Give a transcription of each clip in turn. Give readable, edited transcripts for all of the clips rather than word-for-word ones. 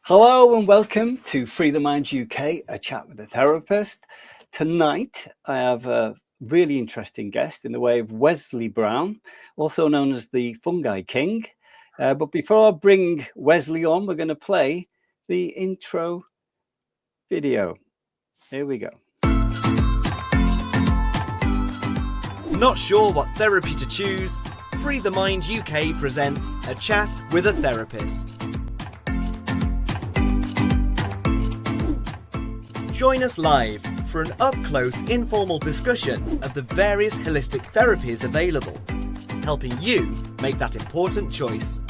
Hello and welcome to Free the Mind UK, a chat with a therapist. Tonight, I have a really interesting guest in the way of Wesley Brown, also known as the Fungi King. But before I bring Wesley on, we're going to play the intro video. Here we go. Not sure what therapy to choose? Free the Mind UK presents a chat with a therapist. Join us live for an up-close informal discussion of the various holistic therapies available, helping you make that important choice.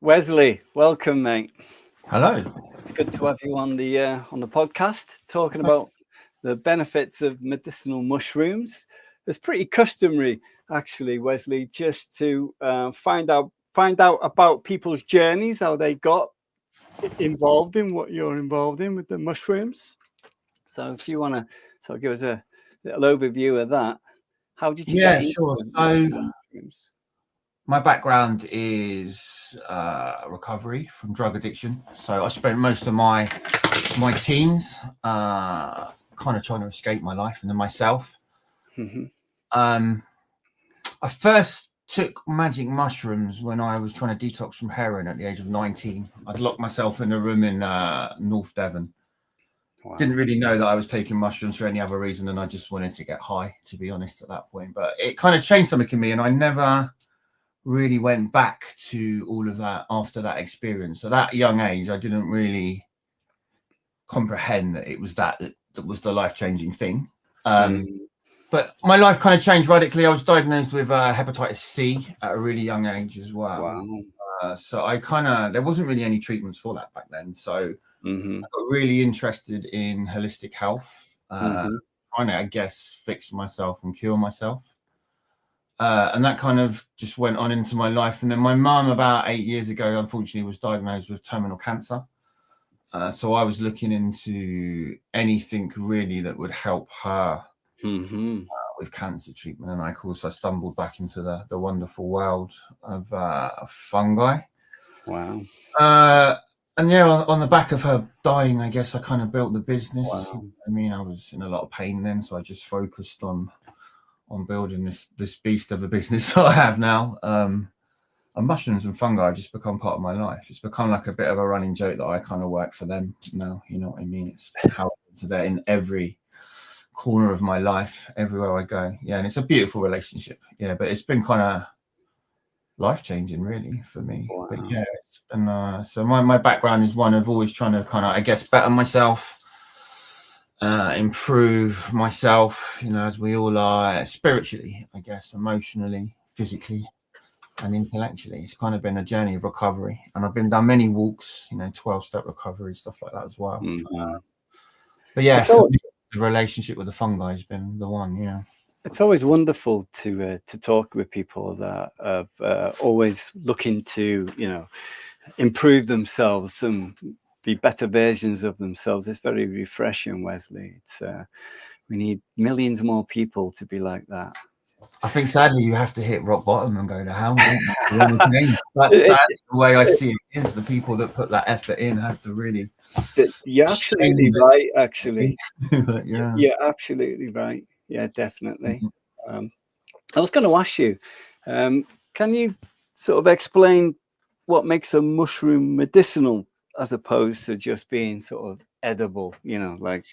Wesley, welcome, mate. Hello. It's good to have you on the podcast, talking about the benefits of medicinal mushrooms. It's pretty customary, actually, Wesley, just to find out about people's journeys, how they got involved in what you're involved in with the mushrooms. So if you want to sort of give us a little overview of that, how did you get into medicinal mushrooms? My background is recovery from drug addiction. So I spent most of my teens kind of trying to escape my life and then myself. Mm-hmm. I first took magic mushrooms when I was trying to detox from heroin at the age of 19. I'd locked myself in a room in North Devon. Wow. Didn't really know that I was taking mushrooms for any other reason than I just wanted to get high, to be honest, at that point. But it kind of changed something in me, and I never really went back to all of that after that experience. At that young age, I didn't really comprehend that it was that was the life-changing thing. But my life kind of changed radically. I was diagnosed with hepatitis C at a really young age as well. Wow. So I there wasn't really any treatments for that back then. So I got really interested in holistic health, trying to, I guess, fix myself and cure myself. And that kind of just went on into my life. And then my mum, about 8 years ago, unfortunately, was diagnosed with terminal cancer. So I was looking into anything really that would help her with cancer treatment. And of course, I stumbled back into the wonderful world of fungi. Wow. And yeah, on the back of her dying, I guess I kind of built the business. Wow. I mean, I was in a lot of pain then, so I just focused on building this beast of a business that I have now. And mushrooms and fungi have just become part of my life. It's become like a bit of a running joke that I kind of work for them now. You know what I mean? It's how they're in every corner of my life, everywhere I go. Yeah, and it's a beautiful relationship. Yeah, but it's been kind of life-changing, really, for me. Wow. But yeah, it's been so my background is one of always trying to kind of, I guess, better myself. Improve myself, you know, as we all are, spiritually, I guess, emotionally, physically, and intellectually. It's kind of been a journey of recovery, and I've done many walks, you know, 12-step recovery, stuff like that as well. But yeah, the relationship with the fungi has been the one. Yeah, it's always wonderful to talk with people that are always looking to, you know, improve themselves and be better versions of themselves. It's very refreshing, Wesley. It's we need millions more people to be like that. I think sadly you have to hit rock bottom and go to hell. That's sadly the way I see it. Is the people that put that effort in have to really. You're absolutely right, actually. Yeah, you're absolutely right. Yeah, definitely. I was going to ask you, can you sort of explain what makes a mushroom medicinal as opposed to just being sort of edible, you know, like?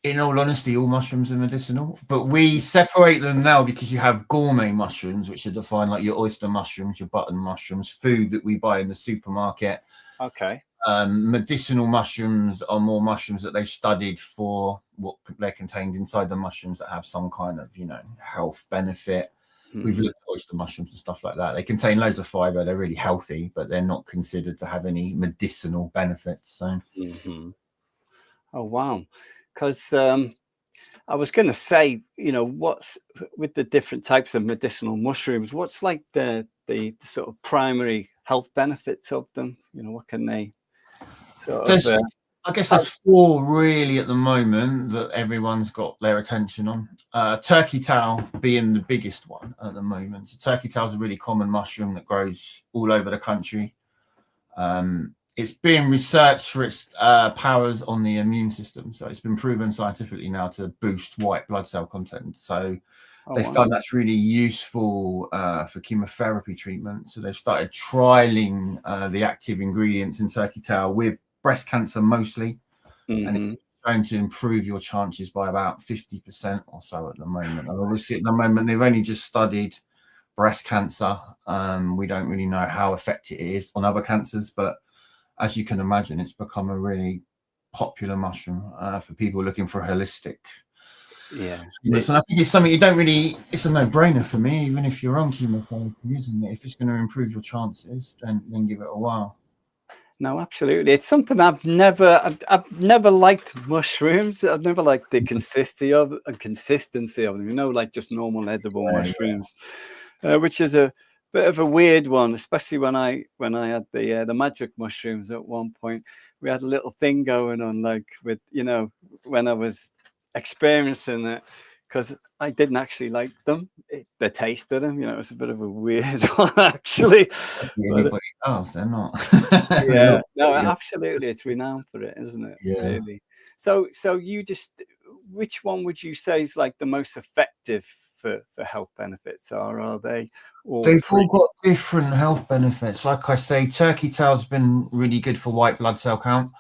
In all honesty, all mushrooms are medicinal, but we separate them now because you have gourmet mushrooms, which are defined like your oyster mushrooms, your button mushrooms, food that we buy in the supermarket. Okay. Medicinal mushrooms are more mushrooms that they've studied for what they're contained inside the mushrooms that have some kind of, you know, health benefit. We've looked at oyster mushrooms and stuff like that. They contain loads of fiber. They're really healthy, but they're not considered to have any medicinal benefits. So. Oh, wow. Because I was going to say, you know, what's with the different types of medicinal mushrooms, what's like the sort of primary health benefits of them? You know, what can they sort of... I guess there's 4 really at the moment that everyone's got their attention on. Turkey tail being the biggest one at the moment. So turkey tail is a really common mushroom that grows all over the country. It's being researched for its powers on the immune system. So it's been proven scientifically now to boost white blood cell content. So they found that's really useful for chemotherapy treatment. So they've started trialing the active ingredients in turkey tail with breast cancer mostly. And it's going to improve your chances by about 50% or so at the moment. And obviously at the moment, they've only just studied breast cancer. We don't really know how effective it is on other cancers, but as you can imagine, it's become a really popular mushroom for people looking for a holistic. Yeah. And I think it's something you don't really, it's a no-brainer for me, even if you're on chemotherapy, isn't it? If it's going to improve your chances, then give it a while. No, absolutely. It's something I've never liked mushrooms. I've never liked the consistency of them, you know, like just normal edible mushrooms, which is a bit of a weird one, especially when I had the magic mushrooms at one point. We had a little thing going on, like with, you know, when I was experiencing it, because I didn't actually like them, the taste of them, you know, it was a bit of a weird one actually. Anybody else, they're not. Yeah, no, absolutely, it's renowned for it, isn't it? Yeah. Really. So you just, which one would you say is like the most effective for health benefits, or are they all They've three? all got different health benefits. Like I say, turkey tail's been really good for white blood cell count.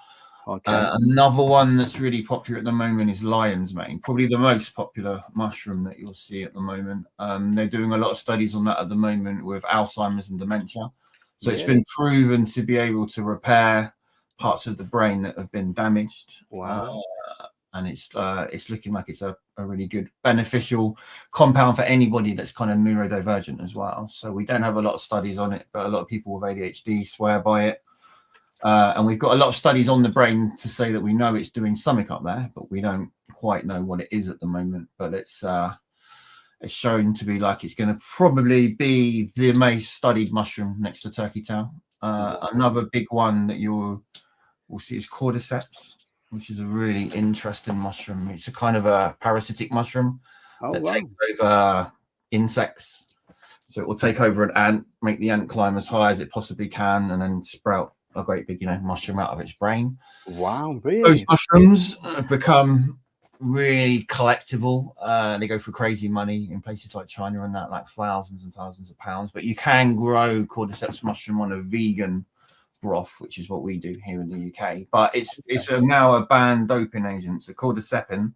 Okay. Another one that's really popular at the moment is lion's mane, probably the most popular mushroom that you'll see at the moment. They're doing a lot of studies on that at the moment with Alzheimer's and dementia. So it's been proven to be able to repair parts of the brain that have been damaged. Wow. And it's looking like it's a really good beneficial compound for anybody that's kind of neurodivergent as well. So we don't have a lot of studies on it, but a lot of people with ADHD swear by it. And we've got a lot of studies on the brain to say that we know it's doing something up there, but we don't quite know what it is at the moment. But it's shown to be like it's going to probably be the most studied mushroom next to turkey tail. Another big one that we'll see is cordyceps, which is a really interesting mushroom. It's a kind of a parasitic mushroom that takes over insects. So it will take over an ant, make the ant climb as high as it possibly can, and then sprout a great big, mushroom out of its brain. Wow, really? Those mushrooms have become really collectible. They go for crazy money in places like China and that, like thousands and thousands of pounds. But you can grow cordyceps mushroom on a vegan broth, which is what we do here in the UK. But it's now a banned doping agent. So cordycepin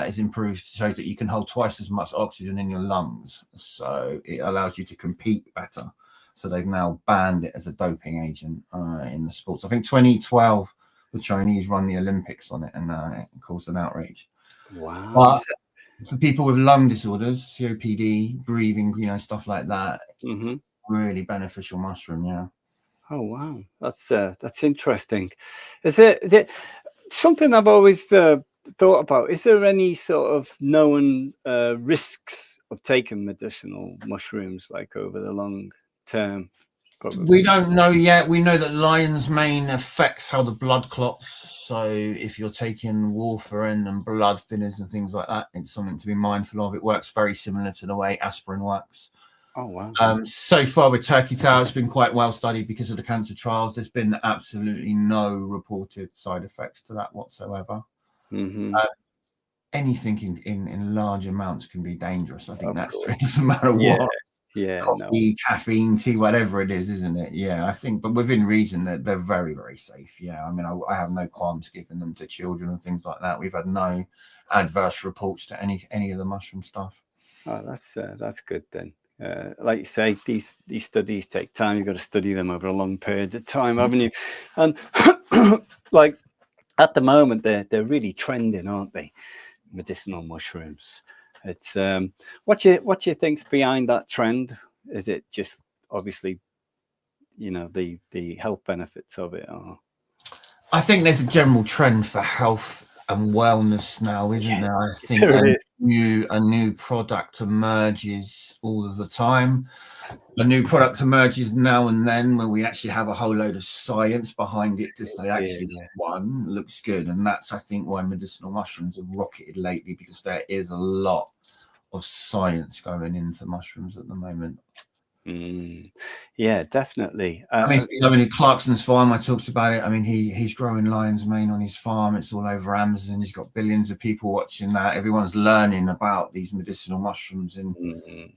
is improved, shows that you can hold twice as much oxygen in your lungs. So it allows you to compete better. So they've now banned it as a doping agent in the sports. I think 2012, the Chinese run the Olympics on it, and it caused an outrage. Wow. But for people with lung disorders, COPD, breathing, stuff like that, really beneficial mushroom, yeah. Oh, wow. That's interesting. Is it something I've always thought about? Is there any sort of known risks of taking medicinal mushrooms, like over the long term? Probably. We don't know yet. We know that lion's mane affects how the blood clots. So if you're taking warfarin and blood thinners and things like that, it's something to be mindful of. It works very similar to the way aspirin works. Oh, wow. So far with turkey tail, it's been quite well studied because of the cancer trials. There's been absolutely no reported side effects to that whatsoever. Anything in large amounts can be dangerous. I think it doesn't matter what. Yeah, coffee, caffeine, tea, whatever it is, isn't it? Yeah, I think, but within reason, they're very, very safe. Yeah, I mean, I have no qualms giving them to children and things like that. We've had no adverse reports to any of the mushroom stuff. Oh, that's good then. Like you say, these studies take time. You've got to study them over a long period of time, haven't you? And like at the moment, they're really trending, aren't they? Medicinal mushrooms. It's what do you think's behind that trend? Is it just obviously, the health benefits of it? Or? I think there's a general trend for health and wellness now, isn't there? I think There is. a new product emerges all of the time. A new product emerges now and then where we actually have a whole load of science behind it to say, actually, this one looks good. And that's, I think, why medicinal mushrooms have rocketed lately, because there is a lot of science going into mushrooms at the moment. Yeah, definitely. I mean, Clarkson's farm, I talked about it. I mean, he's growing lion's mane on his farm. It's all over Amazon. He's got billions of people watching that. Everyone's learning about these medicinal mushrooms in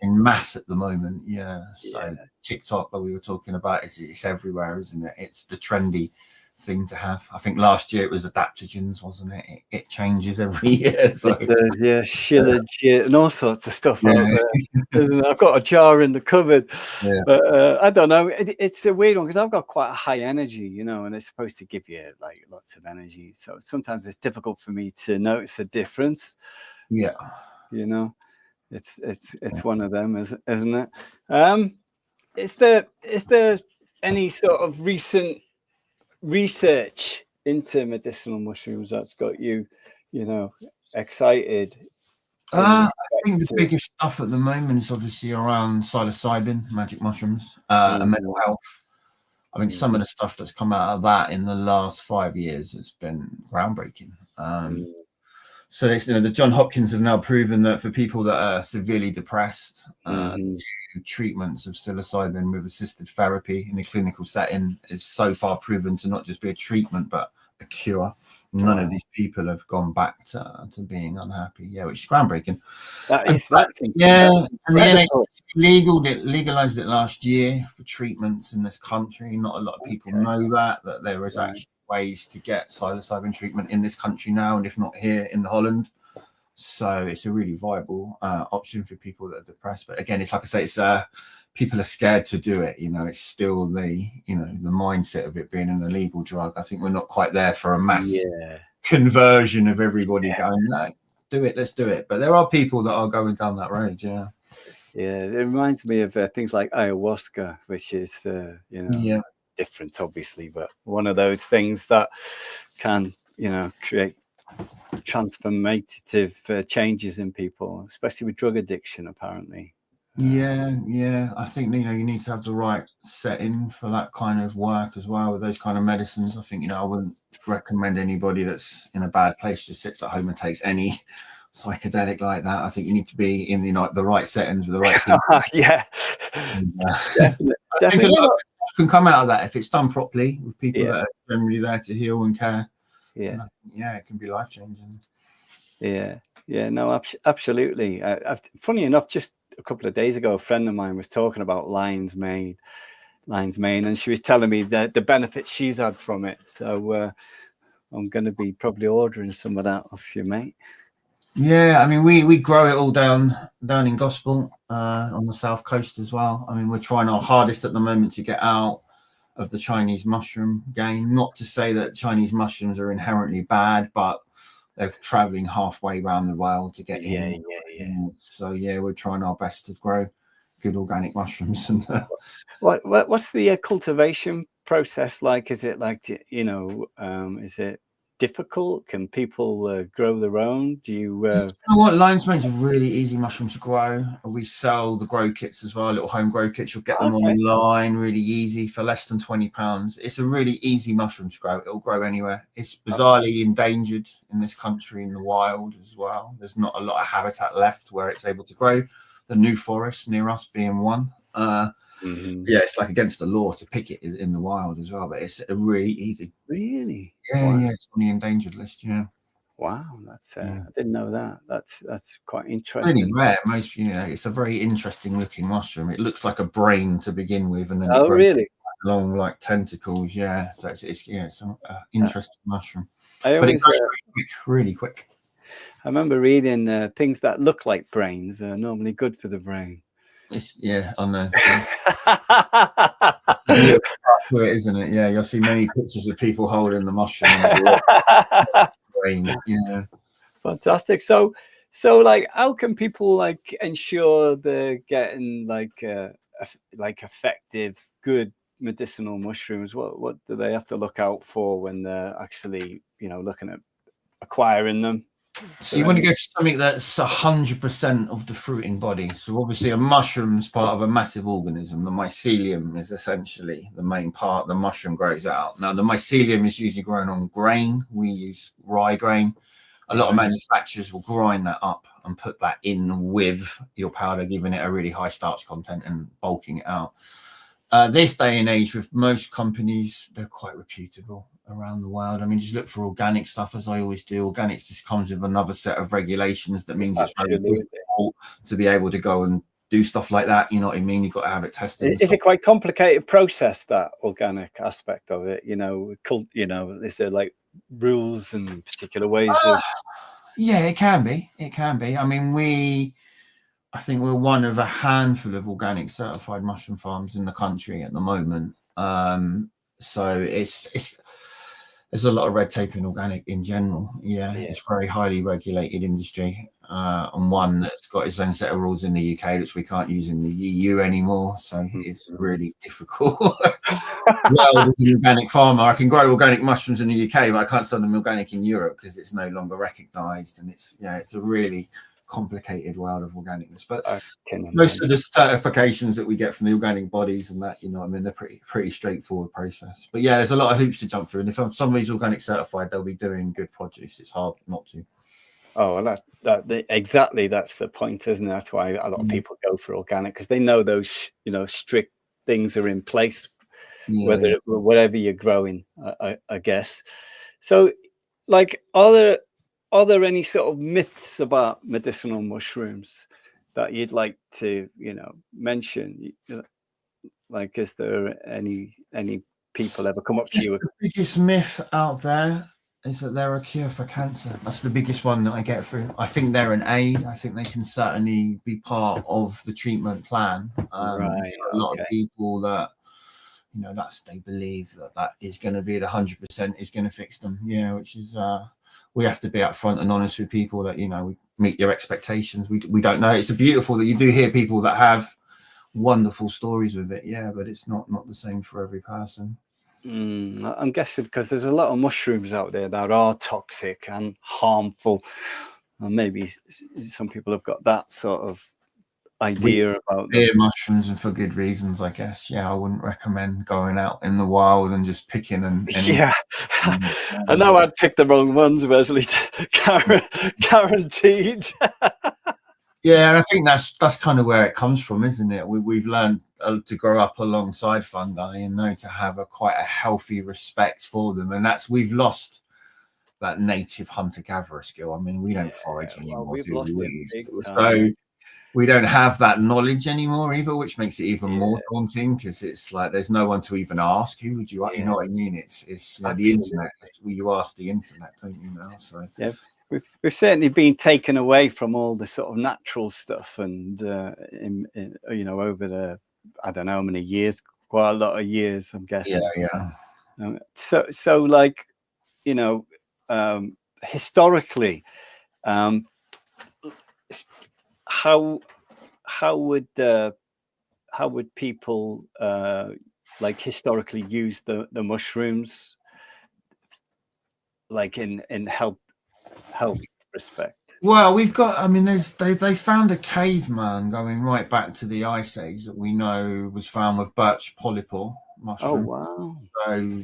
mass at the moment. Yeah. So TikTok, like we were talking about, it's everywhere, isn't it? It's the trendy thing to have. I think last year it was adaptogens, wasn't it? It changes every year. So. It does, yeah, shilajit and all sorts of stuff out there. I've got a jar in the cupboard, but I don't know. It's a weird one because I've got quite a high energy, you know, and it's supposed to give you like lots of energy. So sometimes it's difficult for me to notice a difference. Yeah, you know, it's one of them, isn't it? Is there any sort of recent research into medicinal mushrooms that's got you, you know, excited? I think the biggest stuff at the moment is obviously around psilocybin, magic mushrooms, and mental health. I think some of the stuff that's come out of that in the last 5 years has been groundbreaking. So it's, the John Hopkins have now proven that for people that are severely depressed, treatments of psilocybin with assisted therapy in a clinical setting is so far proven to not just be a treatment but a cure. None of these people have gone back to being unhappy. Yeah, which is groundbreaking. That's and the NHS legalized it last year for treatments in this country. Not a lot of people know that there is actually ways to get psilocybin treatment in this country now, and if not here, in Holland. So it's a really viable option for people that are depressed. But again, it's like I say, it's people are scared to do it. It's still the mindset of it being an illegal drug. I think we're not quite there for a mass conversion of everybody going, no, do it, let's do it. But there are people that are going down that road. Yeah, it reminds me of things like ayahuasca, which is different, obviously, but one of those things that can create transformative changes in people, especially with drug addiction, apparently. I think you need to have the right setting for that kind of work as well with those kind of medicines. I think I wouldn't recommend anybody that's in a bad place just sits at home and takes any psychedelic like that. I think you need to be in the right settings with the right people. Definitely. I think a lot can come out of that if it's done properly with people that are generally there to heal and care. It can be life-changing. No, absolutely. Funny enough, just a couple of days ago, a friend of mine was talking about lion's mane, and she was telling me the benefits she's had from it. So I'm going to be probably ordering some of that off you, mate. Yeah, I mean, we grow it all down in Gospel on the south coast as well. I mean, we're trying our hardest at the moment to get out of the Chinese mushroom game. Not to say that Chinese mushrooms are inherently bad, but they're traveling halfway around the world to get in. So we're trying our best to grow good organic mushrooms. And what's the cultivation process like? Is it like is it difficult? Can people grow their own? Do you know what? Lion's mane's a really easy mushroom to grow. We sell the grow kits as well, little home grow kits. You'll get them online, really easy for less than £20. It's a really easy mushroom to grow. It'll grow anywhere. It's bizarrely endangered in this country in the wild as well. There's not a lot of habitat left where it's able to grow. The New Forest near us being one. It's like against the law to pick it in the wild as well, but it's really easy. Really? It's on the endangered list. Wow, that's I didn't know that. That's quite interesting. Really rare. Most it's a very interesting looking mushroom. It looks like a brain to begin with, and then it grows really long like tentacles. So it's an interesting mushroom. But it grows really quick. I remember reading things that look like brains are normally good for the brain. It's on there. Isn't it? Yeah, you'll see many pictures of people holding the mushroom. Fantastic. So like, how can people like ensure they're getting like effective, good medicinal mushrooms? What do they have to look out for when they're actually looking at acquiring them. So you want to go for something that's 100% of the fruiting body. So obviously a mushroom's part of a massive organism. The mycelium is essentially the main part the mushroom grows out. Now the mycelium is usually grown on grain. We use rye grain. A lot of manufacturers will grind that up and put that in with your powder, giving it a really high starch content and bulking it out. This day and age, with most companies, they're quite reputable around the world. I mean, just look for organic stuff, as I always do. Organics just comes with another set of regulations that means it's very difficult to be able to go and do stuff like that. You know what I mean? You've got to have it tested. Is it quite complicated process, that organic aspect of it? You know, is there like rules and particular ways of... Yeah, it can be. It can be. I mean, I think we're one of a handful of organic certified mushroom farms in the country at the moment. So there's a lot of red tape in organic in general. Yeah. It's very highly regulated industry, and one that's got its own set of rules in the UK, which we can't use in the EU anymore. So it's really difficult. Well, as an organic farmer, I can grow organic mushrooms in the UK, but I can't sell them organic in Europe because it's no longer recognised, and it's a really complicated world of organicness. But most of the certifications that we get from the organic bodies and that, you know, I mean, they're pretty straightforward process. But yeah, there's a lot of hoops to jump through, and if somebody's organic certified, they'll be doing good produce. It's hard not to. Oh, well, exactly, that's the point, isn't it? That's why a lot of people go for organic, because they know those, you know, strict things are in place, whatever you're growing, I guess. So, like, are there any sort of myths about medicinal mushrooms that you'd like to, you know, mention? Like, is there any people ever come up to you? The biggest myth out there is that they're a cure for cancer. That's the biggest one that I get through. I think they're an aid. I think they can certainly be part of the treatment plan. A lot of people that, you know, they believe that is going to be the 100% is going to fix them. Yeah, which is we have to be upfront and honest with people that, you know, we meet your expectations. We don't know. It's beautiful that you do hear people that have wonderful stories with it. Yeah, but it's not the same for every person. I'm guessing because there's a lot of mushrooms out there that are toxic and harmful, and maybe some people have got that sort of idea about them. Mushrooms, and for good reasons, I guess. Yeah, I wouldn't recommend going out in the wild and just picking and I know I'd pick the wrong ones, Wesley. Guaranteed. Yeah, and I think that's kind of where it comes from, isn't it? We've learned to grow up alongside fungi and know to have quite a healthy respect for them, and we've lost that native hunter-gatherer skill. I mean, we don't forage anymore, do we? So we don't have that knowledge anymore either, which makes it even more daunting, because it's like there's no one to even ask. Who would you? You know what I mean? It's you know, the internet. You ask the internet, don't you now? So yeah. We've certainly been taken away from all the sort of natural stuff, and you know, over the, I don't know how many years, quite a lot of years, I'm guessing. So like, you know, historically, how would people like historically use the mushrooms, like in health respect? Well, we've got, I mean, they found a caveman going right back to the Ice Age that we know was found with birch polypore mushroom. Oh, wow. So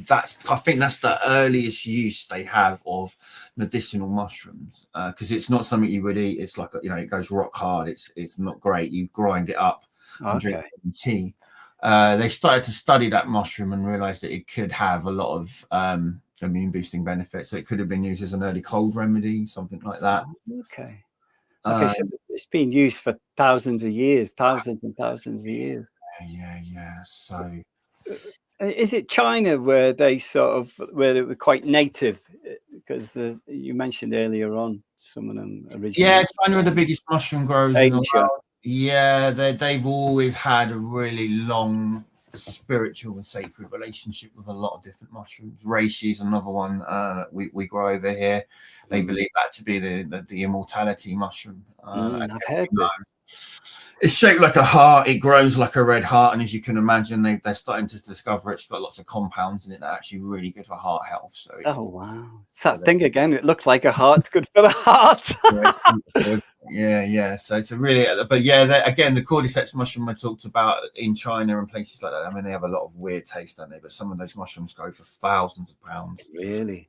I think that's the earliest use they have of medicinal mushrooms, because it's not something you would eat. It's like, you know, it goes rock hard. It's not great. You grind it up and drink it in tea. They started to study that mushroom and realized that it could have a lot of immune boosting benefits. So it could have been used as an early cold remedy, something like that. Okay, so it's been used for thousands and thousands of years. Yeah. So is it China where they where were quite native? Because you mentioned earlier on some of them originally. Yeah, China are the biggest mushroom growers in the world. Yeah, they've always had a really long spiritual and sacred relationship with a lot of different mushrooms. Reishi is another one we grow over here. They believe that to be the immortality mushroom. I've heard this. It's shaped like a heart. It grows like a red heart, and as you can imagine, they're starting to discover it's got lots of compounds in it that are actually really good for heart health. So it's, Oh wow, it's that thing again. It looks like a heart. It's good for the heart. yeah. So it's a really, but yeah, again, the cordyceps mushroom I talked about in China and places like that. I mean, they have a lot of weird taste, don't they? But some of those mushrooms go for thousands of pounds. Really?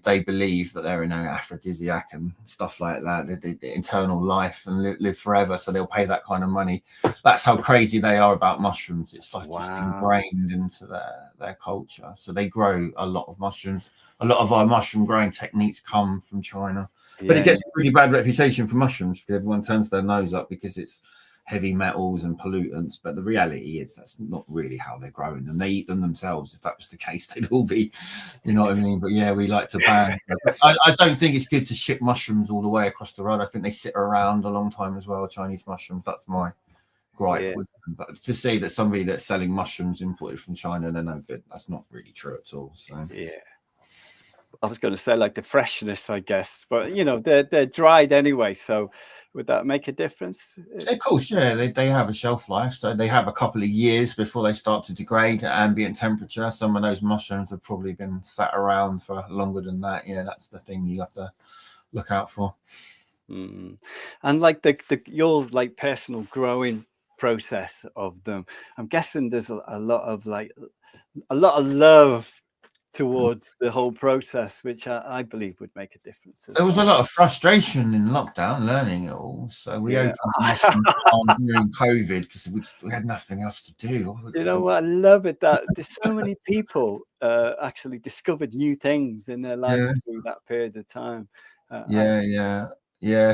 They believe that they're an aphrodisiac and stuff like that. The internal life and live forever, so they'll pay that kind of money. That's how crazy they are about mushrooms. It's like just ingrained into their culture. So they grow a lot of mushrooms. A lot of our mushroom growing techniques come from China, but it gets a pretty bad reputation for mushrooms because everyone turns their nose up because it's heavy metals and pollutants. But the reality is that's not really how they're growing them. They eat them themselves. If that was the case, they'd all be, you know what I mean? But yeah, we like to ban. I don't think it's good to ship mushrooms all the way across the road. I think they sit around a long time as well, Chinese mushrooms. That's my gripe with them. But to say that somebody that's selling mushrooms imported from China, they're no good, that's not really true at all. So yeah. I was going to say like the freshness, I guess, but you know, they're dried anyway. So would that make a difference? Of course, yeah, they have a shelf life. So they have a couple of years before they start to degrade at ambient temperature. Some of those mushrooms have probably been sat around for longer than that. Yeah, that's the thing you have to look out for. And like your like personal growing process of them, I'm guessing there's a lot of love towards the whole process, which I believe would make a difference. There was a lot of frustration in lockdown learning it all. So we opened mushroom farm during COVID because we had nothing else to do. You know what? I love it that there's so many people actually discovered new things in their life through that period of time. Yeah.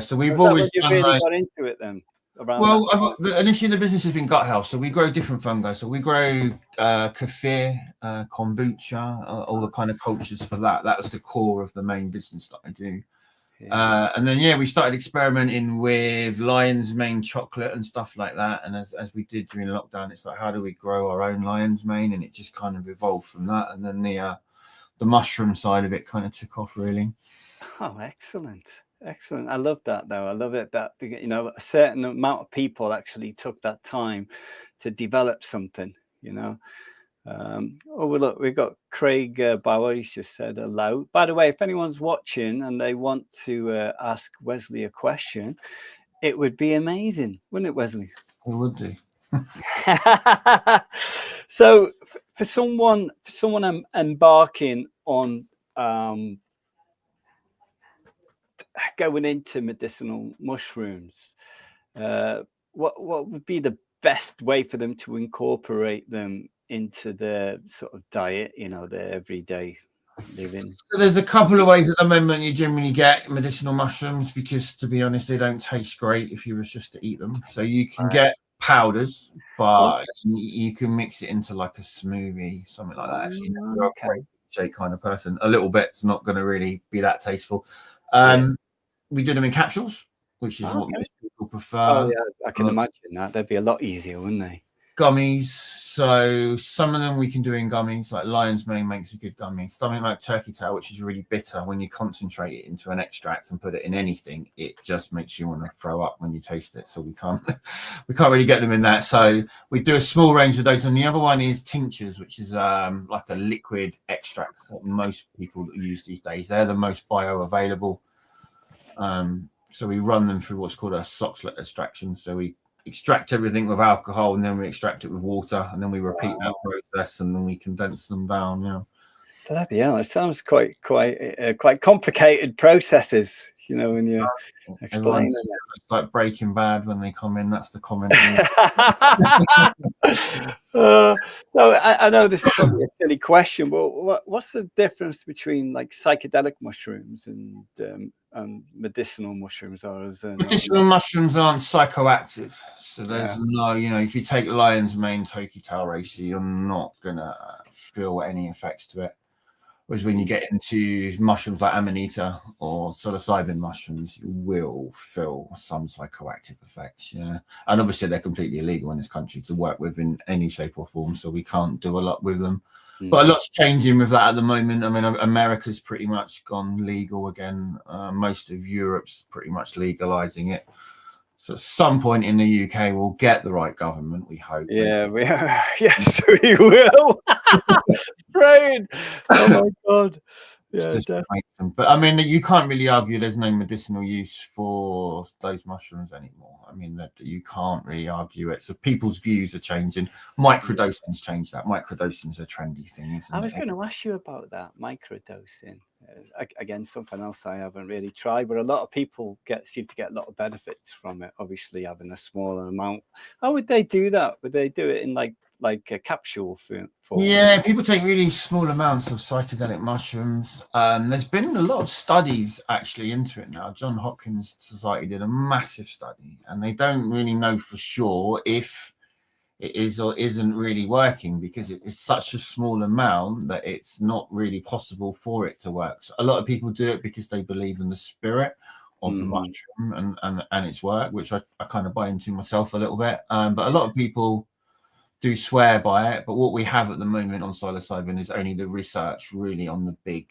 So we've always you really got into it then. Well, initially the business has been gut health, so we grow different fungi. So we grow kefir, kombucha, all the kind of cultures for that. That was the core of the main business that I do. And then we started experimenting with lion's mane chocolate and stuff like that. And as we did during lockdown, it's like, how do we grow our own lion's mane? And it just kind of evolved from that. And then the mushroom side of it kind of took off, really. Oh, excellent. I love that though. I love it that, you know, a certain amount of people actually took that time to develop something, you know. Well, look, we've got Craig Bauer. He's just said hello. By the way, if anyone's watching and they want to ask Wesley a question, it would be amazing, wouldn't it, Wesley? It would do. So for someone embarking on going into medicinal mushrooms, what would be the best way for them to incorporate them into their sort of diet, you know, their everyday living? So there's a couple of ways at the moment you generally get medicinal mushrooms, because to be honest, they don't taste great if you was just to eat them. So you can get powders, but you can mix it into like a smoothie, something like that. If you're a shake kind of person, a little bit's not going to really be that tasteful. We do them in capsules, which is what most people prefer. Oh yeah, I can imagine that. They'd be a lot easier, wouldn't they? Gummies. So some of them we can do in gummies, like lion's mane makes a good gummy. Something like turkey tail, which is really bitter. When you concentrate it into an extract and put it in anything, it just makes you want to throw up when you taste it. So we can't really get them in that. So we do a small range of those. And the other one is tinctures, which is like a liquid extract that most people use these days. They're the most bioavailable. So we run them through what's called a Soxhlet extraction. So we extract everything with alcohol, and then we extract it with water, and then we repeat that process, and then we condense them down. Yeah. Bloody hell, it sounds quite complicated processes, you know, when you explain it. It's like Breaking Bad when they come in. That's the comment. So I know this is probably a silly question, but what's the difference between like psychedelic mushrooms and medicinal mushrooms? Medicinal mushrooms aren't psychoactive, so there's no, you know, if you take lion's mane turkey tail ratio, you're not gonna feel any effects to it. Whereas when you get into mushrooms like amanita or psilocybin mushrooms, you will feel some psychoactive effects. Yeah, and obviously they're completely illegal in this country to work with in any shape or form, so we can't do a lot with them. But a lot's changing with that at the moment. I mean, America's pretty much gone legal again. Most of Europe's pretty much legalizing it. So at some point in the UK, we'll get the right government, we hope. Yeah, we are. Yes, we will. Right. Oh my God. Yeah, definitely. But I mean, you can't really argue there's no medicinal use for those mushrooms anymore. I mean, that you can't really argue it. So people's views are changing. Microdosing's changed that. Microdosing's a trendy thing, isn't it? I was going to ask you about that microdosing. Again, something else I haven't really tried, but a lot of people seem to get a lot of benefits from it. Obviously, having a smaller amount. How would they do that? Would they do it in like a capsule form? Yeah, people take really small amounts of psychedelic mushrooms. There's been a lot of studies actually into it now. John Hopkins Society did a massive study, and they don't really know for sure if it is or isn't really working, because it is such a small amount that it's not really possible for it to work. So a lot of people do it because they believe in the spirit of the mushroom and its work, which I kind of buy into myself a little bit. But a lot of people do swear by it. But what we have at the moment on psilocybin is only the research really on the big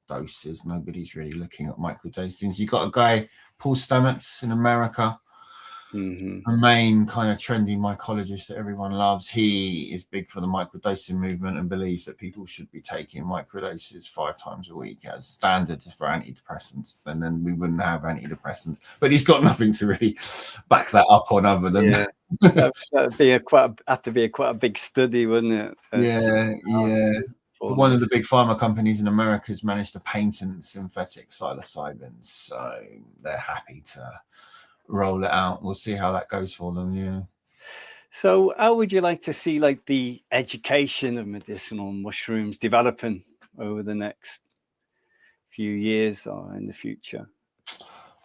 doses. Nobody's really looking at microdosings. You got a guy, Paul Stamets in America, a main kind of trendy mycologist that everyone loves. He is big for the microdosing movement and believes that people should be taking microdoses 5 times a week as standard for antidepressants, and then we wouldn't have antidepressants. But he's got nothing to really back that up on other than that'd be have to be quite a big study, wouldn't it? Yeah. But one of the big pharma companies in America has managed to patent synthetic psilocybin, so they're happy to roll it out. We'll see how that goes for them. Yeah. So how would you like to see like the education of medicinal mushrooms developing over the next few years or in the future?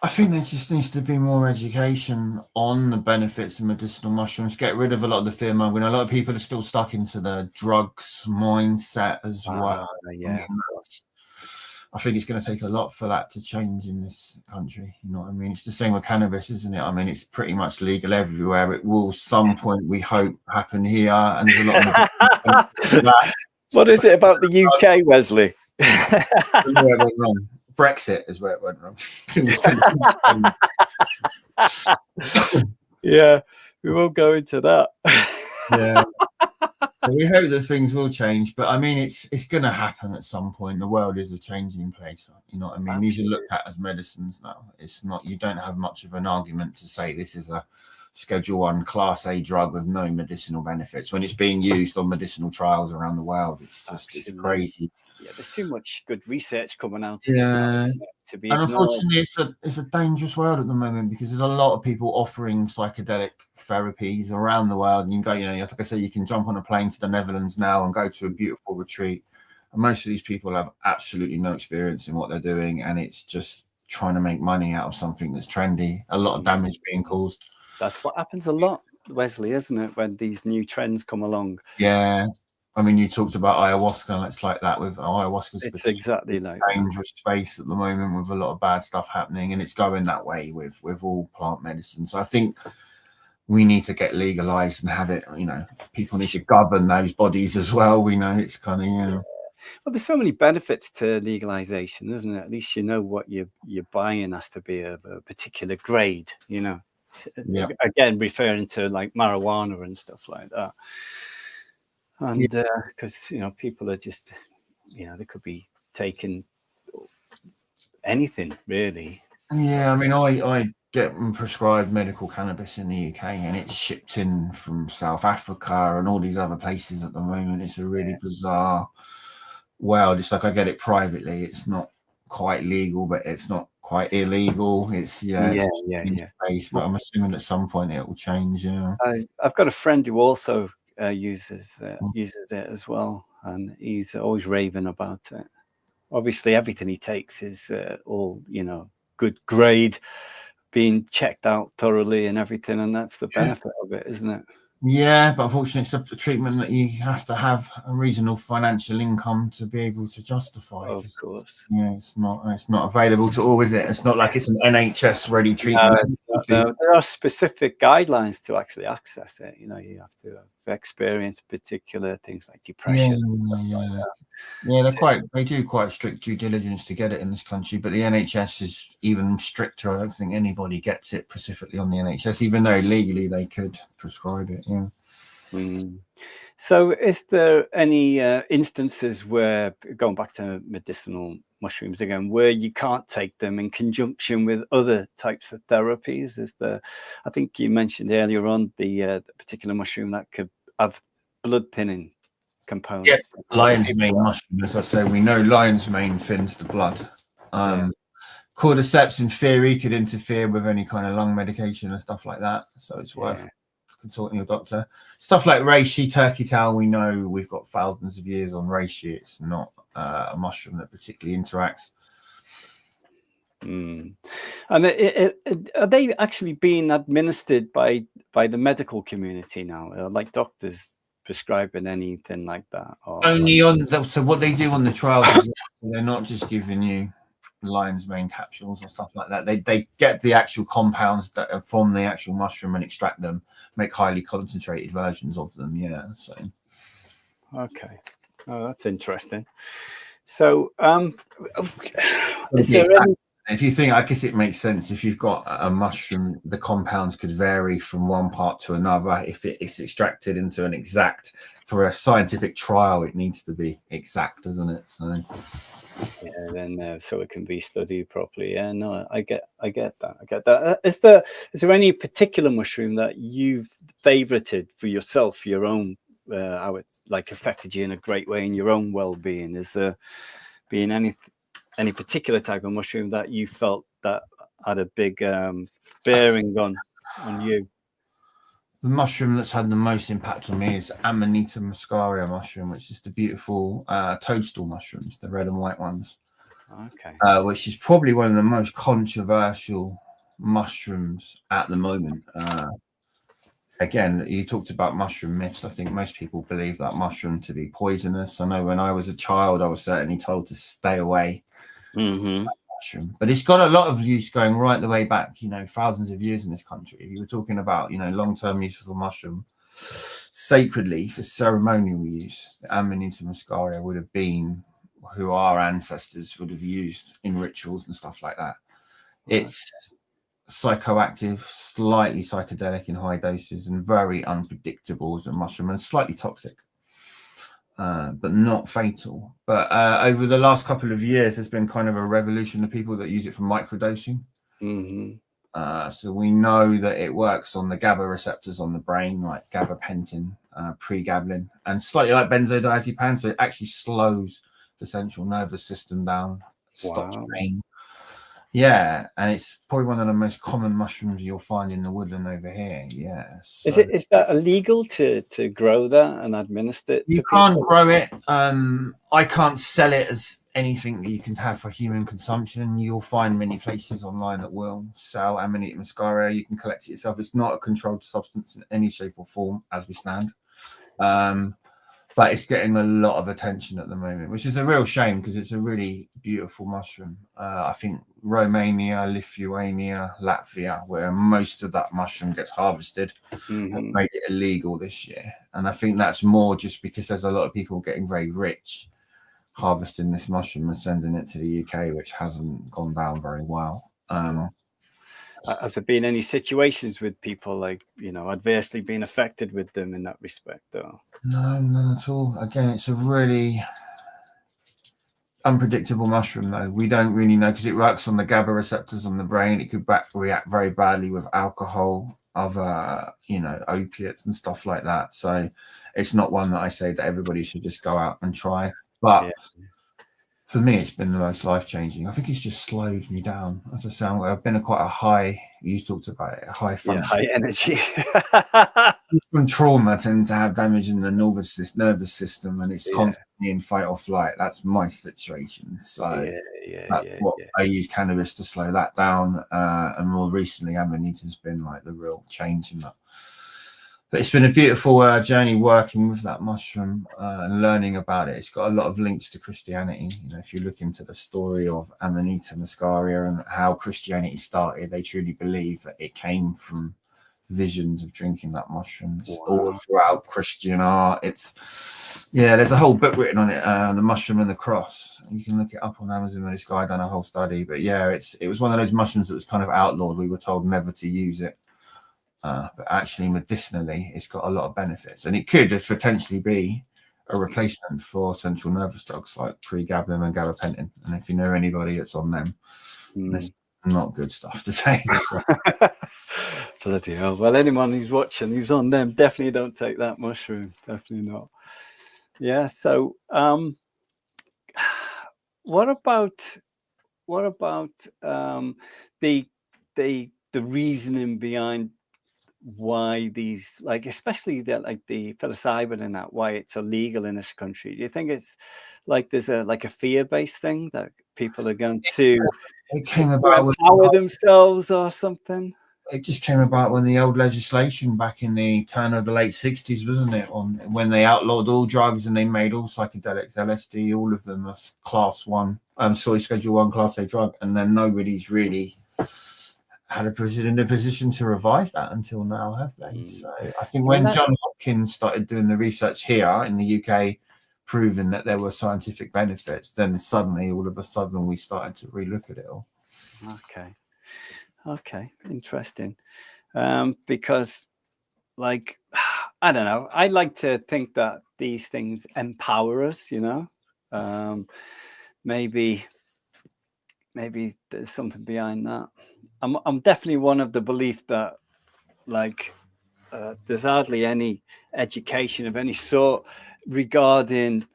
I think there just needs to be more education on the benefits of medicinal mushrooms. Get rid of a lot of the fear mongering. A lot of people are still stuck into the drugs mindset as well. Yeah. I think it's going to take a lot for that to change in this country. You know what I mean? It's the same with cannabis, isn't it? I mean, it's pretty much legal everywhere. It will some point, we hope, happen here. And there's a lot of What is it about the UK, Wesley? Where it went wrong. Brexit is where it went wrong. Yeah, we won't go into that. Yeah. So we hope that things will change, but I mean, it's going to happen at some point. The world is a changing place. You know what I mean? Absolutely. These are looked at as medicines now. It's not. You don't have much of an argument to say this is a Schedule 1 Class A drug with no medicinal benefits when it's being used on medicinal trials around the world. It's just it's crazy. Yeah, there's too much good research coming out. Yeah, to be. And unfortunately, it's a dangerous world at the moment, because there's a lot of people offering psychedelic therapies around the world. And you can go, like I said, you can jump on a plane to the Netherlands now and go to a beautiful retreat. And most of these people have absolutely no experience in what they're doing, and it's just trying to make money out of something that's trendy. A lot of damage being caused. That's what happens a lot, Wesley, isn't it? When these new trends come along. Yeah. I mean, you talked about ayahuasca, and it's like that with ayahuasca. It's exactly like a dangerous space at the moment with a lot of bad stuff happening, and it's going that way with all plant medicine. So I think we need to get legalized and have it, people need to govern those bodies as well. We know it's kind of, Well, there's so many benefits to legalization, isn't it? At least you know what you're buying has to be of a particular grade, Yeah. Again, referring to like marijuana and stuff like that. And because people are just they could be taking anything really. Yeah, I mean, I get prescribed medical cannabis in the UK, and it's shipped in from South Africa and all these other places at the moment. It's a really bizarre world. It's like I get it privately. It's not quite legal, but it's not quite illegal. It's space, but I'm assuming at some point it will change. Yeah, I've got a friend who also uses it as well, and he's always raving about it. Obviously, everything he takes is all good grade, being checked out thoroughly and everything, and that's the benefit of it, isn't it? Yeah, but unfortunately, it's a treatment that you have to have a reasonable financial income to be able to justify. Of course. Yeah, it's not available to all, is it? It's not like it's an NHS ready treatment. No, there are specific guidelines to actually access it. You have to experienced particular things like depression? Yeah, they do quite strict due diligence to get it in this country, but the NHS is even stricter. I don't think anybody gets it specifically on the NHS, even though legally they could prescribe it. Yeah. So is there any instances where, going back to medicinal mushrooms again, where you can't take them in conjunction with other types of therapies? Is there, I think you mentioned earlier on the particular mushroom that could have blood thinning components. Yes, lion's mane mushroom, as I say, we know lion's mane thins the blood. Cordyceps in theory could interfere with any kind of lung medication and stuff like that, so it's worth consulting your doctor. Stuff like reishi, turkey tail, we know we've got thousands of years on reishi. It's not a mushroom that particularly interacts. And are they actually being administered by the medical community now, like doctors prescribing anything like that? Or only on so what they do on the trials is they're not just giving you lion's mane capsules or stuff like that. They get the actual compounds that are from the actual mushroom and extract them, make highly concentrated versions of them. So okay, that's interesting. So is there any... If you think, I guess it makes sense. If you've got a mushroom, the compounds could vary from one part to another. If it's extracted into an exact, for a scientific trial, it needs to be exact, doesn't it? So then so it can be studied properly. No, I get that. Is there any particular mushroom that you've favorited for yourself, your own, how it's like affected you in a great way in your own well-being? Is there been any particular type of mushroom that you felt that had a big bearing on you? The mushroom that's had the most impact on me is Amanita muscaria mushroom, which is the beautiful toadstool mushrooms, the red and white ones. Okay. Which is probably one of the most controversial mushrooms at the moment. Again, you talked about mushroom myths. I think most people believe that mushroom to be poisonous. I know when I was a child, I was certainly told to stay away. Mushroom, but it's got a lot of use going right the way back, thousands of years in this country. If you were talking about, long-term use of a mushroom sacredly for ceremonial use, the Amanita muscaria would have been who our ancestors would have used in rituals and stuff like that. It's psychoactive, slightly psychedelic in high doses, and very unpredictable as a mushroom, and slightly toxic. But not fatal. But over the last couple of years, there's been kind of a revolution of people that use it for microdosing. So we know that it works on the GABA receptors on the brain, like gabapentin, pregabalin, and slightly like benzodiazepam. So it actually slows the central nervous system down, stops pain. Yeah, and it's probably one of the most common mushrooms you'll find in the woodland over here. Yeah. So is that illegal to grow that and administer it? You can't grow it. I can't sell it as anything that you can have for human consumption. You'll find many places online that will sell Amanita muscaria. You can collect it yourself. It's not a controlled substance in any shape or form as we stand. But it's getting a lot of attention at the moment, which is a real shame because it's a really beautiful mushroom. I think Romania, Lithuania, Latvia, where most of that mushroom gets harvested, have made it illegal this year. And I think that's more just because there's a lot of people getting very rich harvesting this mushroom and sending it to the UK, which hasn't gone down very well. Has there been any situations with people like, adversely being affected with them in that respect, though? No, none at all. Again, it's a really unpredictable mushroom, though. We don't really know because it works on the GABA receptors on the brain. It could react very badly with alcohol, other, opiates and stuff like that. So it's not one that I say that everybody should just go out and try. But for me, it's been the most life-changing. I think it's just slowed me down. As I say, I've been quite a high, you talked about it, high function. High energy. From trauma, I tend to have damage in the nervous system, and it's constantly in fight or flight. That's my situation. So that's what I use cannabis to slow that down. And more recently, Amanita's been like the real change in that. But it's been a beautiful journey working with that mushroom and learning about it. It's got a lot of links to Christianity. If you look into the story of Amanita muscaria and how Christianity started, they truly believe that it came from visions of drinking that mushroom. It's Wow. all throughout Christian art. There's a whole book written on it, The Mushroom and the Cross. You can look it up on Amazon. This guy done a whole study. But yeah, it was one of those mushrooms that was kind of outlawed. We were told never to use it. But actually, medicinally, it's got a lot of benefits, and it could potentially be a replacement for central nervous drugs like pregabalin and gabapentin. And if you know anybody that's on them, it's not good stuff to take. So. Bloody hell. Well, anyone who's watching who's on them, definitely don't take that mushroom. Definitely not. Yeah. So what about the reasoning behind why these, like, especially the psilocybin and that, why it's illegal in this country? Do you think it's like there's a fear-based thing that people are going to empower themselves or something? It just came about when the old legislation back in the turn of the late 60s, wasn't it? When they outlawed all drugs and they made all psychedelics, LSD, all of them as Schedule 1 Class A drug, and then nobody's really had in a position to revise that until now, have they? So I think when John Hopkins started doing the research here in the UK, proving that there were scientific benefits, then suddenly, all of a sudden, we started to relook at it all. Okay, interesting. Because, like, I don't know, I like to think that these things empower us, you know. Maybe there's something behind that. I'm definitely one of the belief that, like, there's hardly any education of any sort regarding,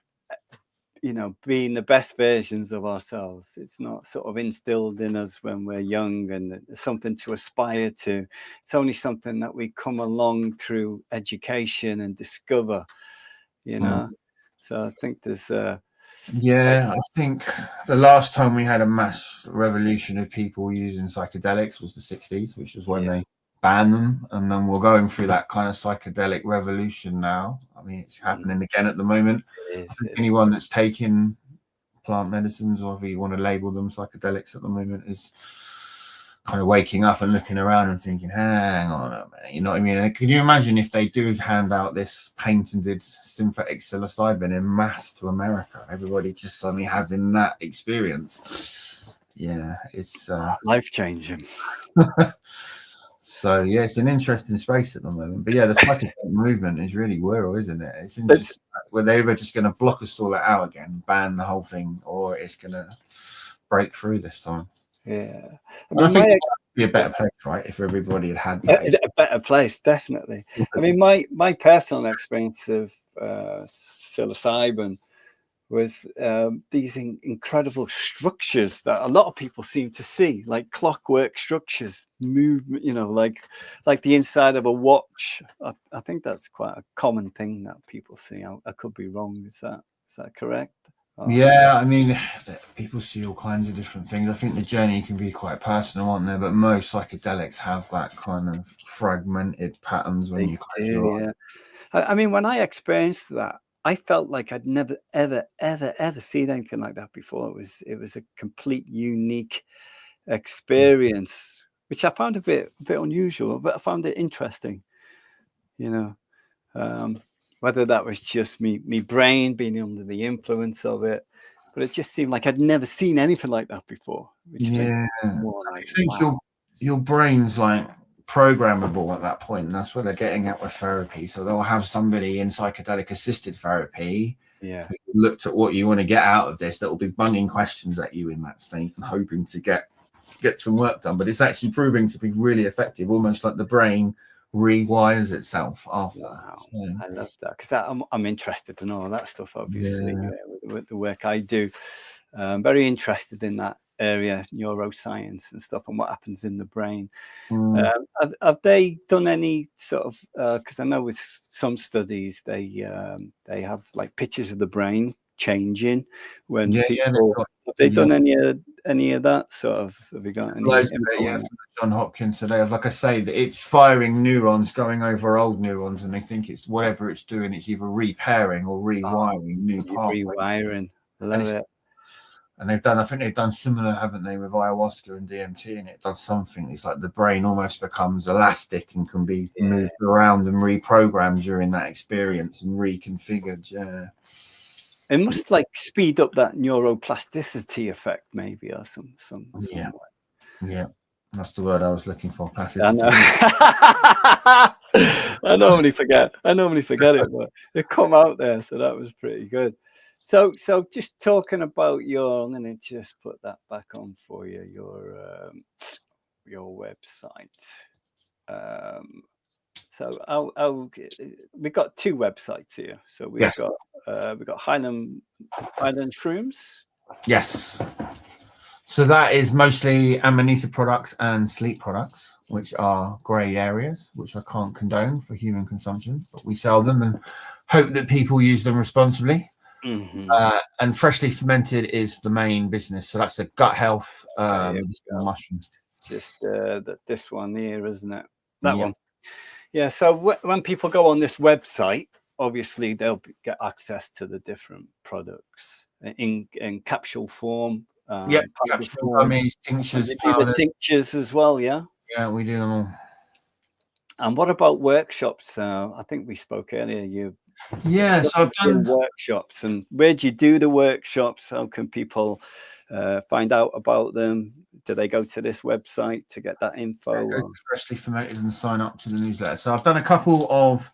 you know, being the best versions of ourselves. It's not sort of instilled in us when we're young, and it's something to aspire to. It's only something that we come along through education and discover, you know. So I think there's I think the last time we had a mass revolution of people using psychedelics was the 60s, which was when they banned them. And then we're going through that kind of psychedelic revolution now. I mean, it's happening again at the moment. I think anyone that's taking plant medicines, or if you want to label them psychedelics at the moment, is kind of waking up and looking around and thinking, hang on a minute, you know what I mean? And could you imagine if they do hand out this patented synthetic psilocybin in mass to America, everybody just suddenly having that experience? Yeah, it's life-changing. So yeah, it's an interesting space at the moment. But yeah, the psychedelic movement is really weird, isn't it? It's interesting. Where they're either just going to block us all out again, ban the whole thing, or it's going to break through this time. Yeah, I think it would be a better place, right? If everybody had that. A better place, definitely. I mean, my personal experience of psilocybin was these incredible structures that a lot of people seem to see, like clockwork structures, movement, you know, like the inside of a watch. I think that's quite a common thing that people see. I could be wrong. Is that correct? Yeah, I mean, people see all kinds of different things. I think the journey can be quite personal, aren't there? But most psychedelics have that kind of fragmented patterns when you close your eyes. I mean, when I experienced that, I felt like I'd never, ever seen anything like that before. It was a complete unique experience, which I found a bit unusual, but I found it interesting. You know, whether that was just me brain being under the influence of it, but it just seemed like I'd never seen anything like that before. Which makes it more like, I think your brain's like programmable at that point, and that's what they're getting at with therapy. So they'll have somebody in psychedelic assisted therapy who looked at what you want to get out of this, that will be bunging questions at you in that state and hoping to get some work done. But it's actually proving to be really effective, almost like the brain rewires itself after. Wow. So, I love that, because I'm interested in all that stuff, obviously. With the work I do, I'm very interested in that area, neuroscience and stuff, and what happens in the brain. Have they done any sort of, because I know with some studies they have like pictures of the brain changing when people have they done any of that sort of? Have you got any? From John Hopkins today, like I say, it's firing neurons going over old neurons, and they think it's whatever it's doing, it's either repairing or rewiring new pathways. Rewiring, I love it. And I think they've done similar, haven't they, with ayahuasca and DMT, and it does something. It's like the brain almost becomes elastic and can be moved around and reprogrammed during that experience and reconfigured. Yeah. It must like speed up that neuroplasticity effect, maybe, or some Yeah. way. Yeah. That's the word I was looking for. Plasticity. I know. I normally forget it, but it come out there, so that was pretty good. So just talking about I'm going to just put that back on for you, your website. So we've got 2 websites here. So we've got Highland Shrooms. Yes. So that is mostly Amanita products and sleep products, which are grey areas, which I can't condone for human consumption, but we sell them and hope that people use them responsibly. Mm-hmm. And freshly fermented is the main business. So that's a gut health medicinal mushroom. Just this one here, isn't it? That one. Yeah. So when people go on this website, obviously they'll get access to the different products in capsule form. Capsule gummies, tinctures, the tinctures as well. Yeah, we do them all. And what about workshops? I think we spoke earlier. So I've done workshops. And where do you do the workshops? How can people find out about them? Do they go to this website to get that info? Go to Freshly Fermented and sign up to the newsletter. So I've done a couple of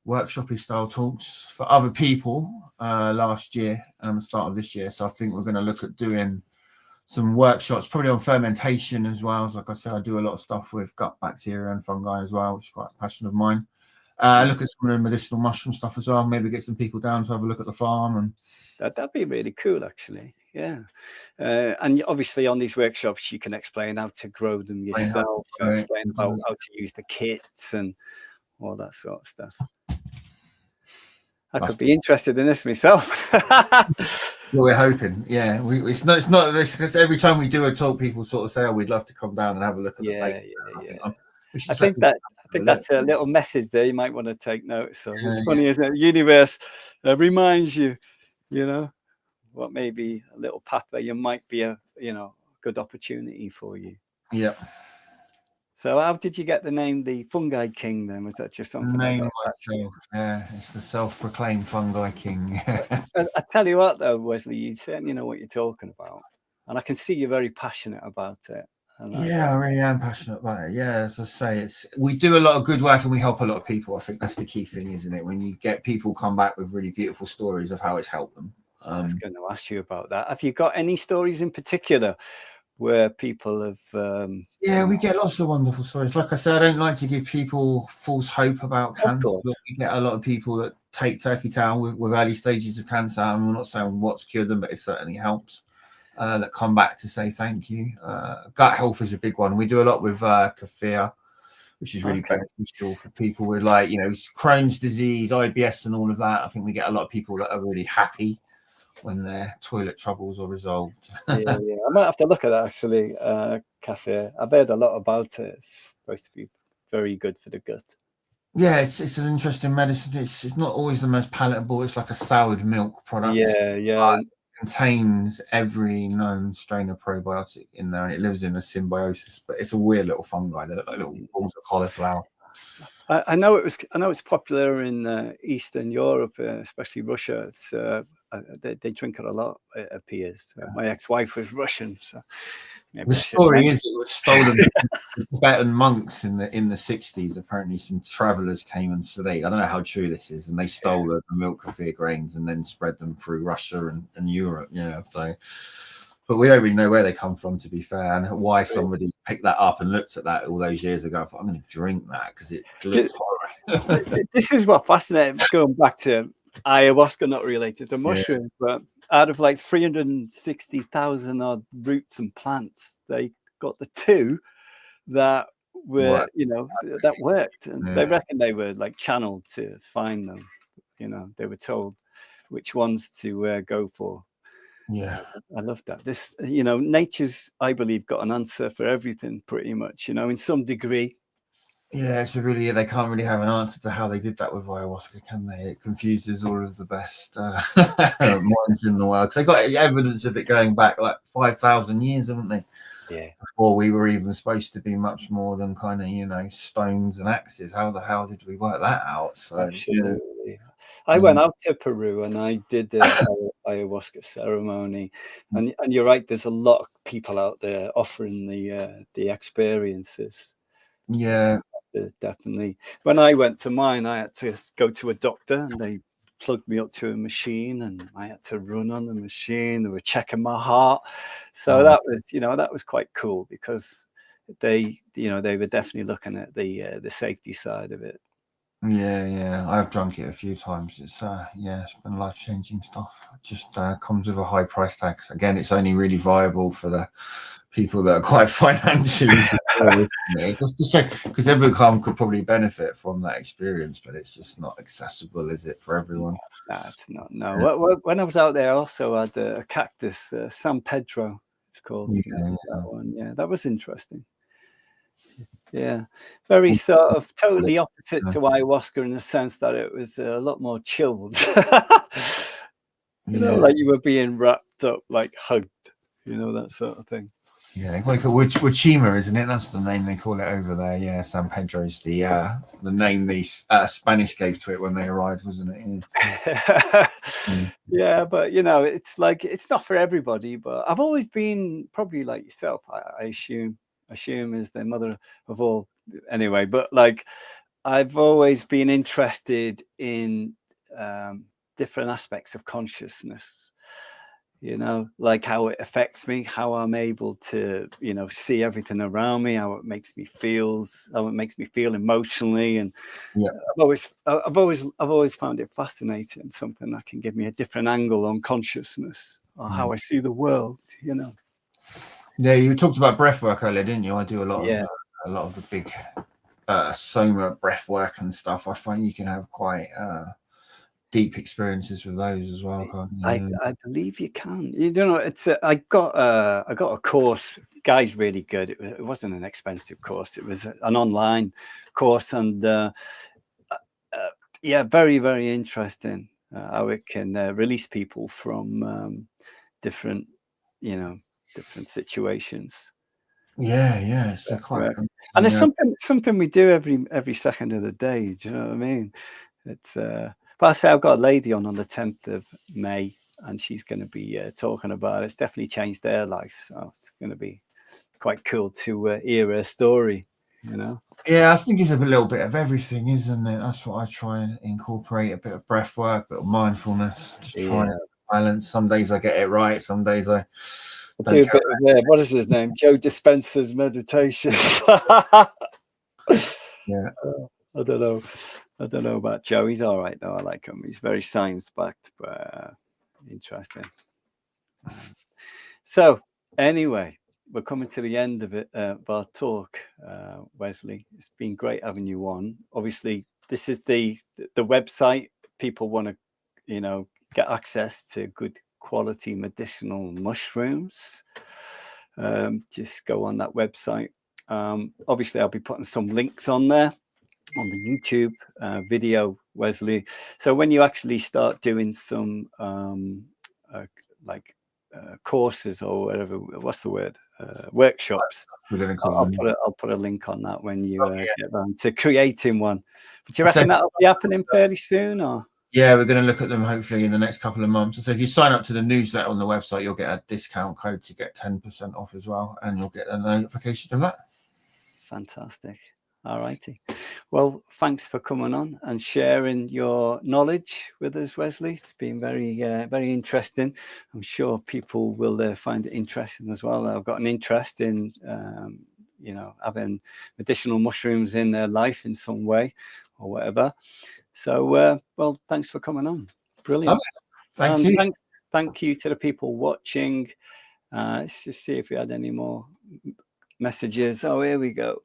workshopy style talks for other people last year and the start of this year. So I think we're going to look at doing some workshops, probably on fermentation as well. Like I said, I do a lot of stuff with gut bacteria and fungi as well, which is quite a passion of mine. Look at some of the medicinal mushroom stuff as well. Maybe get some people down to have a look at the farm, and that'd be really cool, actually. Yeah, and obviously on these workshops you can explain how to grow them yourself, explain about how to use the kits and all that sort of stuff. I could be interested in this myself. Well, we're hoping, it's not because every time we do a talk, people sort of say, "Oh, we'd love to come down and have a look at the place." I think that's a little message there you might want to take note. So it's funny, isn't it? The universe reminds you, what may be a little pathway. You might be a good opportunity for you. Yeah. So how did you get the name the Fungi King then? Was that just something? Name myself, it's the self-proclaimed Fungi King. I tell you what though, Wesley, you certainly know what you're talking about. And I can see you're very passionate about it. I really am passionate about it. Yeah, as I say, we do a lot of good work and we help a lot of people. I think that's the key thing, isn't it? When you get people come back with really beautiful stories of how it's helped them. I was going to ask you about that. Have you got any stories in particular where people have we get lots of wonderful stories. Like I said, I don't like to give people false hope about cancer. We get a lot of people that take turkey tail with early stages of cancer, and we're not saying what's cured them, but it certainly helps. That come back to say thank you. Gut health is a big one. We do a lot with kefir, which is really beneficial for people with Crohn's disease, IBS and all of that. I think we get a lot of people that are really happy when their toilet troubles are resolved. I might have to look at that actually. Kefir, I've heard a lot about it. It's supposed to be very good for the gut. Yeah, it's an interesting medicine. It's not always the most palatable. It's like a soured milk product. It contains every known strain of probiotic in there, and it lives in a symbiosis. But it's a weird little fungi. They look like little balls of cauliflower. I know it's popular in Eastern Europe, especially Russia. It's they drink it a lot. It appears. My ex-wife was Russian, so the story is it was stolen from Tibetan monks in the 60s. Apparently, some travellers came and studied. I don't know how true this is, and they stole the milk kefir grains and then spread them through Russia and Europe. So. But we don't really know where they come from, to be fair, and why somebody picked that up and looked at that all those years ago. I thought, I'm going to drink that because it looks horrible. This is what fascinates. Going back to ayahuasca, not related to mushrooms, but out of like 360,000 odd roots and plants, they got the 2 that were, that worked, and they reckon they were like channeled to find them. They were told which ones to go for. Yeah, I love that. This, nature's, I believe, got an answer for everything pretty much, in some degree. Yeah, it's really, they can't really have an answer to how they did that with ayahuasca, can they? It confuses all of the best minds in the world. 'Cause they got evidence of it going back like 5,000 years, haven't they? Yeah. Before we were even supposed to be much more than kind of, you know, stones and axes. How the hell did we work that out? So, Absolutely. I went out to Peru and I did the ayahuasca ceremony, and you're right. There's a lot of people out there offering the experiences. yeah, Definitely. When I went to mine, I had to go to a doctor, and they plugged me up to a machine, and I had to run on the machine. They were checking my heart, so that was, that was quite cool because they were definitely looking at the safety side of it. yeah. I've drunk it a few times. It's it's been life-changing stuff. It just comes with a high price tag. Again, it's only really viable for the people that are quite financially secure. It's just a shame because everyone could probably benefit from that experience, but it's just not accessible, is it, for everyone? No, it's not. No. When I was out there, I also had a cactus, San Pedro, it's called. Yeah. That one. Yeah, that was interesting. Yeah, very sort of totally opposite to ayahuasca in the sense that it was a lot more chilled. Like you were being wrapped up, like hugged, that sort of thing. Yeah, they call it Wachima, isn't it? That's the name they call it over there. Yeah, San Pedro's the name the Spanish gave to it when they arrived, wasn't it? Yeah. Yeah, but it's like it's not for everybody. But I've always been probably like yourself. I assume is the mother of all. Anyway, but like I've always been interested in different aspects of consciousness. Like how it affects me, how I'm able to, see everything around me, how it makes me feel emotionally. And Yeah. I've always found it fascinating, something that can give me a different angle on consciousness or how I see the world, Yeah, you talked about breath work earlier, didn't you? I do a lot of the big soma breath work and stuff. I find you can have quite deep experiences with those as well, can't you? I believe you can. It's I got a course. Guy's really good. It wasn't an expensive course. It was an online course, and very, very interesting how it can release people from different different situations. Yeah. It's quite amazing, and it's something we do every second of the day. Do you know what I mean? It's but I say I've got a lady on the 10th of May, and she's going to be talking about it. It's definitely changed their life, so it's going to be quite cool to hear her story. Yeah, I think it's a little bit of everything, isn't it? That's what I try and incorporate: a bit of breath work, a bit of mindfulness. Just try and balance. Some days I get it right. Some days I do a bit of what is his name? Joe Dispenza's meditation. Yeah. I don't know about Joe. He's all right though. I like him. He's very science backed, but interesting. So anyway, we're coming to the end of it, of our talk, Wesley. It's been great having you on. Obviously, this is the website. People want to, get access to good quality medicinal mushrooms. Just go on that website. Obviously, I'll be putting some links on there on the YouTube video, Wesley. So when you actually start doing some courses or whatever, what's the word? Workshops. I'll put a link on that when you get around to creating one. But you reckon that'll be happening fairly soon, or? Yeah, we're going to look at them hopefully in the next couple of months. So if you sign up to the newsletter on the website, you'll get a discount code to get 10% off as well, and you'll get a notification of that. Fantastic. All righty. Well, thanks for coming on and sharing your knowledge with us, Wesley. It's been very, very interesting. I'm sure people will find it interesting as well. I've got an interest in, having medicinal mushrooms in their life in some way or whatever. So, well, thanks for coming on. Brilliant. Thank you. Thank you to the people watching. Let's just see if we had any more messages. Oh, here we go.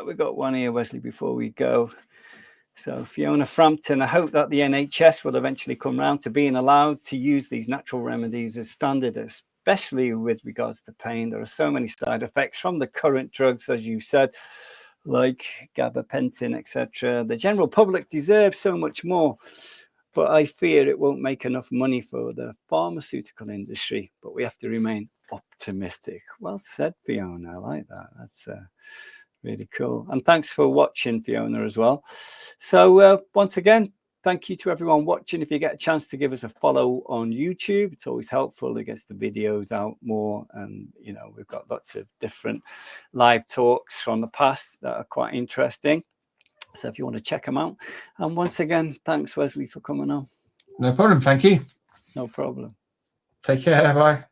We've got one here, Wesley, before we go. So Fiona Frampton, I hope that the NHS will eventually come round to being allowed to use these natural remedies as standard, especially with regards to pain. There are so many side effects from the current drugs, as you said. like gabapentin, etc. The general public deserves so much more, but I fear it won't make enough money for the pharmaceutical industry. But we have to remain optimistic. Well said, Fiona. I like that. That's really cool. And thanks for watching, Fiona, as well. So once again, thank you to everyone watching. If you get a chance to give us a follow on YouTube, it's always helpful. It gets the videos out more. And, you know, we've got lots of different live talks from the past that are quite interesting. So if you want to check them out. And once again, thanks, Wesley, for coming on. No problem. Thank you. No problem. Take care. Bye.